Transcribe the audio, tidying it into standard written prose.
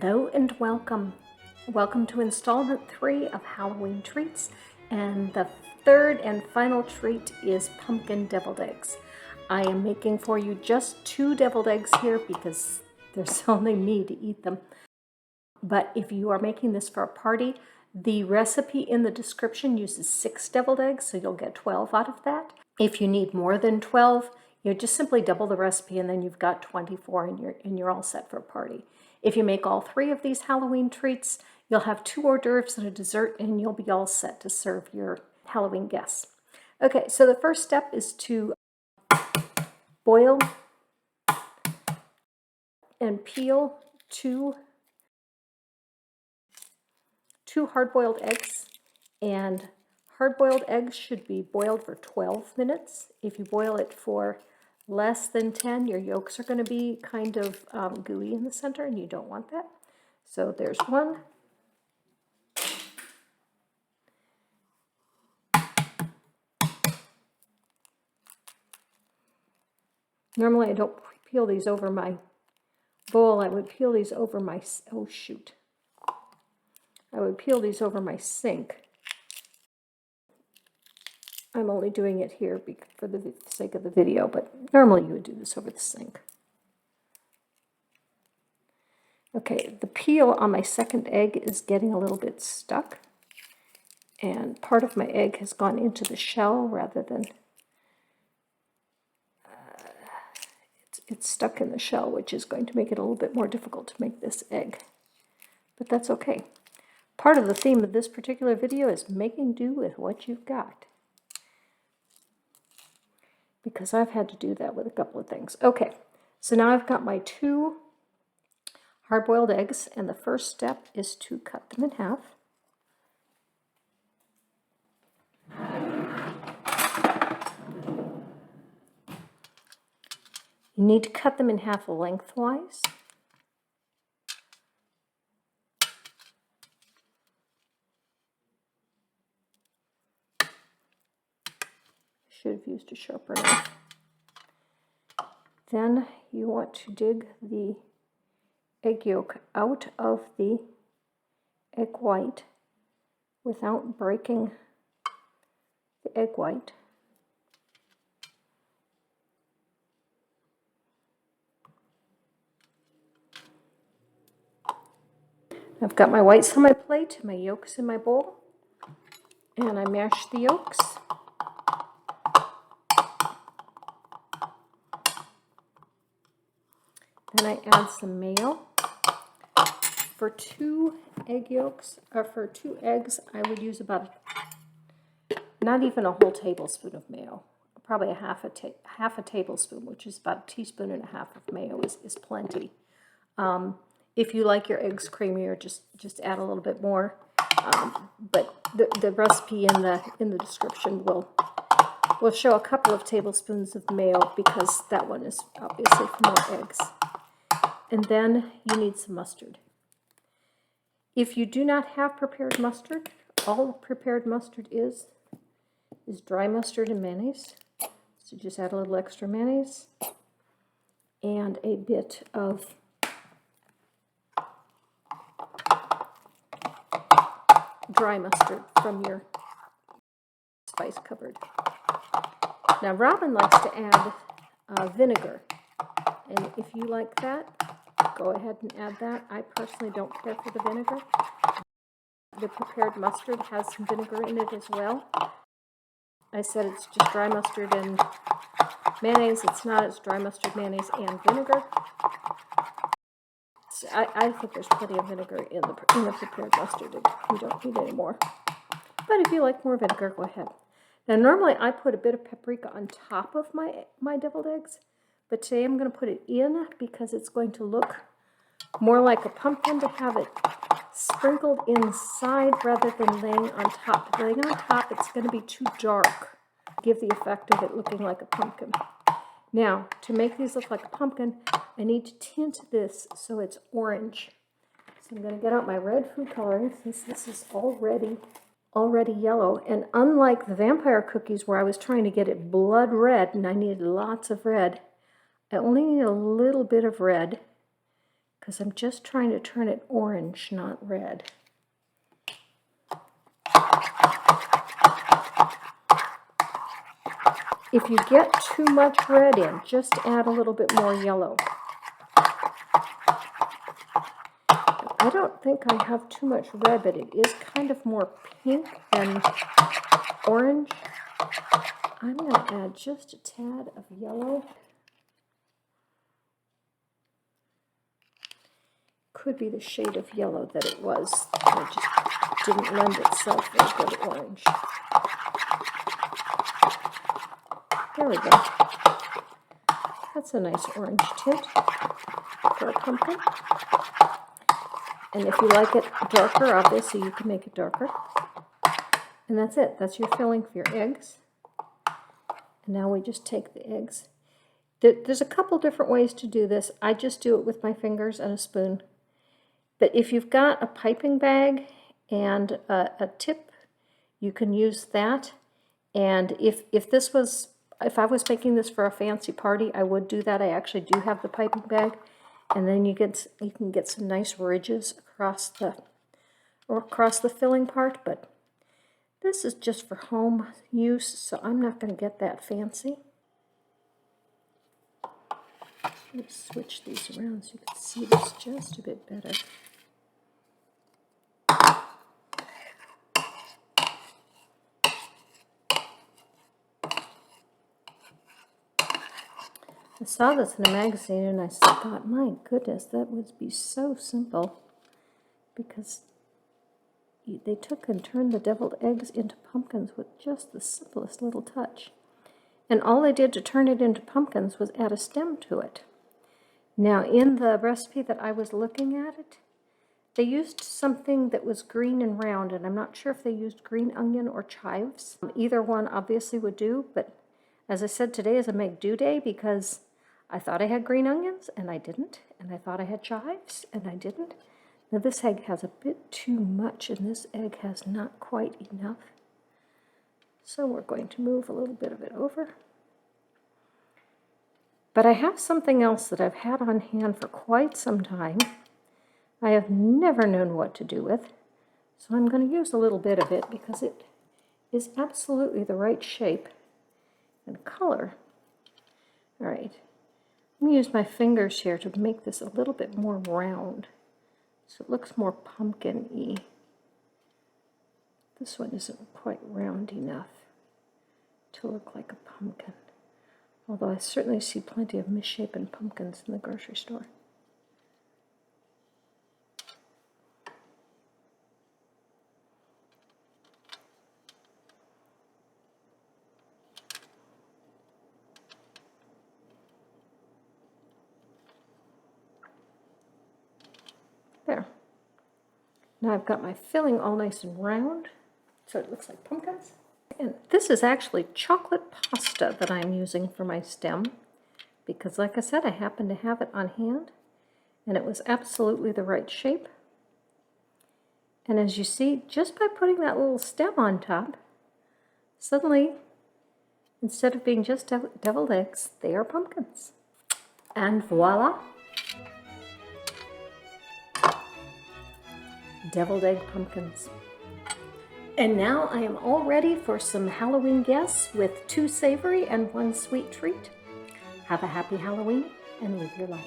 Hello and welcome. Welcome to installment 3 of Halloween treats, and the third and final treat is pumpkin deviled eggs. I am making for you just 2 deviled eggs here because there's only me to eat them. But if you are making this for a party, the recipe in the description uses 6 deviled eggs, so you'll get 12 out of that. If you need more than 12, you just simply double the recipe and then you've got 24 and you're all set for a party. If you make all 3 of these Halloween treats, you'll have 2 hors d'oeuvres and a dessert, and you'll be all set to serve your Halloween guests. Okay, so the first step is to boil and peel two hard-boiled eggs, and hard-boiled eggs should be boiled for 12 minutes. If you boil it for less than 10, your yolks are going to be kind of gooey in the center, and you don't want that. So there's one. Normally I don't peel these over my bowl. I would peel these over my, oh shoot. I would peel these over my sink. I'm only doing it here for the sake of the video, but normally you would do this over the sink. Okay, the peel on my second egg is getting a little bit stuck, and part of my egg has gone into the shell rather than it's stuck in the shell, which is going to make it a little bit more difficult to make this egg, but that's okay. Part of the theme of this particular video is making do with what you've got, because I've had to do that with a couple of things. Okay, so now I've got my 2 hard-boiled eggs, and the first step is to cut them in half. You need to cut them in half lengthwise. Should have used a sharper knife. Then you want to dig the egg yolk out of the egg white without breaking the egg white. I've got my whites on my plate, my yolks in my bowl, and I mash the yolks. Then I add some mayo. For 2 egg yolks, or for 2 eggs, I would use about, not even a whole tablespoon of mayo. Probably a half a tablespoon, which is about a teaspoon and a half of mayo is plenty. If you like your eggs creamier, just add a little bit more. But the recipe in the description will show a couple of tablespoons of mayo, because that one is obviously for more eggs. And then you need some mustard. If you do not have prepared mustard, all prepared mustard is dry mustard and mayonnaise. So just add a little extra mayonnaise and a bit of dry mustard from your spice cupboard. Now Robin likes to add vinegar, and if you like that, go ahead and add that. I personally don't care for the vinegar. The prepared mustard has some vinegar in it as well. I said it's just dry mustard and mayonnaise. It's not. It's dry mustard, mayonnaise, and vinegar. So I think there's plenty of vinegar in the prepared mustard. You don't need any more. But if you like more vinegar, go ahead. Now normally I put a bit of paprika on top of my deviled eggs, but today I'm going to put it in because it's going to look more like a pumpkin to have it sprinkled inside rather than laying on top. Laying on top, it's going to be too dark. Give the effect of it looking like a pumpkin. Now, to make these look like a pumpkin, I need to tint this so it's orange. So I'm going to get out my red food coloring since this is already yellow. And unlike the vampire cookies where I was trying to get it blood red and I needed lots of red, I only need a little bit of red. because I'm just trying to turn it orange, not red. If you get too much red in, just add a little bit more yellow. I don't think I have too much red, but it is kind of more pink than orange. I'm going to add just a tad of yellow. Could be the shade of yellow that it was. It just didn't lend itself very good orange. There we go. That's a nice orange tint for a pumpkin. And if you like it darker, obviously you can make it darker. And that's it. That's your filling for your eggs. And now we just take the eggs. There's a couple different ways to do this. I just do it with my fingers and a spoon. But if you've got a piping bag and a tip, you can use that. And if I was making this for a fancy party, I would do that. I actually do have the piping bag. And then you can get some nice ridges across the filling part, but this is just for home use, so I'm not going to get that fancy. Let's switch these around so you can see this just a bit better. I saw this in a magazine and I thought, my goodness, that would be so simple, because they took and turned the deviled eggs into pumpkins with just the simplest little touch. And all they did to turn it into pumpkins was add a stem to it. Now, in the recipe that I was looking at it, they used something that was green and round, and I'm not sure if they used green onion or chives. Either one obviously would do, but as I said, today is a make-do day because I thought I had green onions, and I didn't. And I thought I had chives, and I didn't. Now this egg has a bit too much, and this egg has not quite enough. So we're going to move a little bit of it over. But I have something else that I've had on hand for quite some time. I have never known what to do with. So I'm going to use a little bit of it because it is absolutely the right shape and color. All right, I'm going to use my fingers here to make this a little bit more round, so it looks more pumpkin-y. This one isn't quite round enough to look like a pumpkin, although I certainly see plenty of misshapen pumpkins in the grocery store. There. Now I've got my filling all nice and round, so it looks like pumpkins. And this is actually chocolate pasta that I'm using for my stem, because like I said, I happen to have it on hand, and it was absolutely the right shape. And as you see, just by putting that little stem on top, suddenly, instead of being just deviled eggs, they are pumpkins. And voila! Deviled egg pumpkins. And now I am all ready for some Halloween guests with 2 savory and 1 sweet treat. Have a happy Halloween and live your life.